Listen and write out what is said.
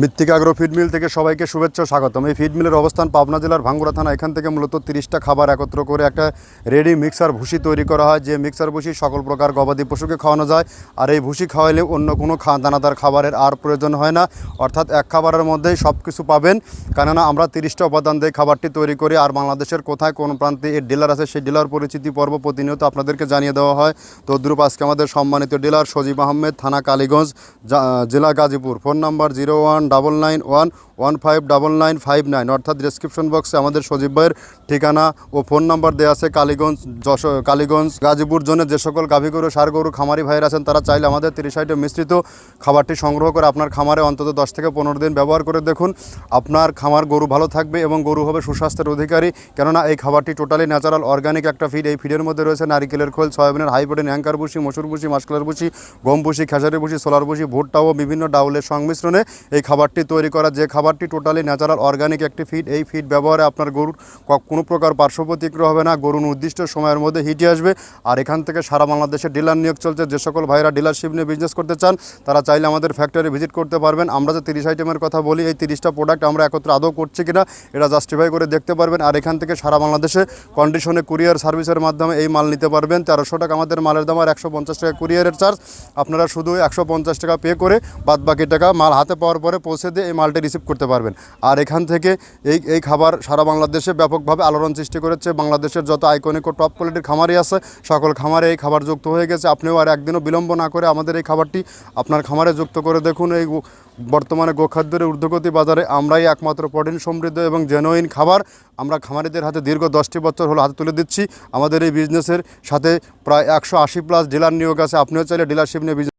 মৃত্তিকা agro feed mill থেকে সবাইকে শুভেচ্ছা ও স্বাগতম। এই ফিড মিলের অবস্থান পাবনা জেলার ভাঙ্গুড়া থানা। এখান থেকে মূলত 30টা খাবার একত্র করে একটা রেডি মিক্সার ভুসি তৈরি করা হয়, যে মিক্সার ভুসি সকল প্রকার গবাদি পশুকে খাওয়ানো যায়। আর এই ভুসি খাওয়াইলে অন্য কোনো দানাদার খাবারের আর প্রয়োজন হয় না, অর্থাৎ এক খাবারের মধ্যেই সব কিছু পাবেন। কেননা আমরা 30টা উপাদান দিয়ে খাবারটি তৈরি করি। আর বাংলাদেশের কোথায় কোন প্রান্তে এর ডিলার আছে সেই ডিলার পরিচিতি পর্ব প্রতিনিয়ত আপনাদেরকে জানিয়ে দেওয়া হয়। তো দ্রুপ আজকে আমাদের সম্মানিত ডিলার সজীব আহমেদ, থানা কালীগঞ্জ, জেলা গাজীপুর। ফোন নাম্বার 019911599959, অর্থাৎ ডিসক্রিপশন বক্সে আমাদের সজীব ভাইয়ের ঠিকানা ও ফোন নাম্বার দেওয়া আছে। কালীগঞ্জ গাজীপুর জোনে যে সকল গাভী গরু ষাঁড় গরু খামারি ভাইয়ের আছেন, তারা চাইলে আমাদের 30 আইটেম মিশ্রিত খাবারটি সংগ্রহ করে আপনার খামারে অন্তত 10 থেকে 15 দিন ব্যবহার করে দেখুন। আপনার খামার গরু ভালো থাকবে এবং গরু হবে সুস্বাস্থ্যের অধিকারী। কেননা এই খাবারটি টোটালি ন্যাচারাল অর্গানিক একটা ফিড। এই ফিডের মধ্যে রয়েছে নারিকেলের খোল, সয়াবিনের হাই প্রোটিন অ্যাঙ্কার ভুসি, মসুর ভুসি, মাসকলার ভুসি, গম ভুসি, খেসারি ভুসি, সোলার ভুসি, ভুট্টা ও বিভিন্ন ডাউলের সংমিশ্রণে এই খাবারটি তৈরি করা। যে খাবারটি টোটালি ন্যাচারাল অর্গানিক একটি ফিড। এই ফিড ব্যবহারে আপনার গরুর কোনো প্রকার পার্শ্ব প্রতিক্রিয়া হবে না, গরু নির্দিষ্ট সময়ের মধ্যে হিটে আসবে। আর এখান থেকে সারা বাংলাদেশে ডিলার নিয়োগ চলছে। যে সকল ভাইরা ডিলারশিপ নিয়ে বিজনেস করতে চান, তারা চাইলে আমাদের ফ্যাক্টরি ভিজিট করতে পারবেন। আমরা যে 30 আইটেমের কথা বলি, এই 30টা প্রোডাক্ট আমরা একত্রে আদৌ করছি কিনা এটা জাস্টিফাই করে দেখতে পারবেন। আর এখান থেকে সারা বাংলাদেশে কন্ডিশনে কুরিয়ার সার্ভিসের মাধ্যমে এই মাল নিতে পারবেন। 1300 টাকা আমাদের মালের দাম, আর 150 টাকা কুরিয়ারের চার্জ। আপনারা শুধু 150 টাকা পে করে বাদ বাকি টাকা মাল হাতে পাওয়ার পরে পৌঁছে দিয়ে এই মালটি রিসিভ করতে পারবেন। আর এখান থেকে এই খাবার সারা বাংলাদেশে ব্যাপকভাবে আলোড়ন সৃষ্টি করেছে। বাংলাদেশের যত আইকনিক ও টপ কোয়ালিটির খামারই আছে, সকল খামারে এই খাবার যুক্ত হয়ে গেছে। আপনিও আর একদিনও বিলম্ব না করে আমাদের এই খাবারটি আপনার খামারে যুক্ত করে দেখুন। এই বর্তমানে গোখাদ্যের ঊর্ধ্বগতি বাজারে আমরাই একমাত্র প্রোটিন সমৃদ্ধ এবং জেনুইন খাবার আমরা খামারিদের হাতে দীর্ঘ 10টি বছর হলো হাতে তুলে দিচ্ছি। আমাদের এই বিজনেসের সাথে প্রায় 180+ ডিলার নিয়োগ আছে। আপনিও চাইলে ডিলারশিপ নিয়ে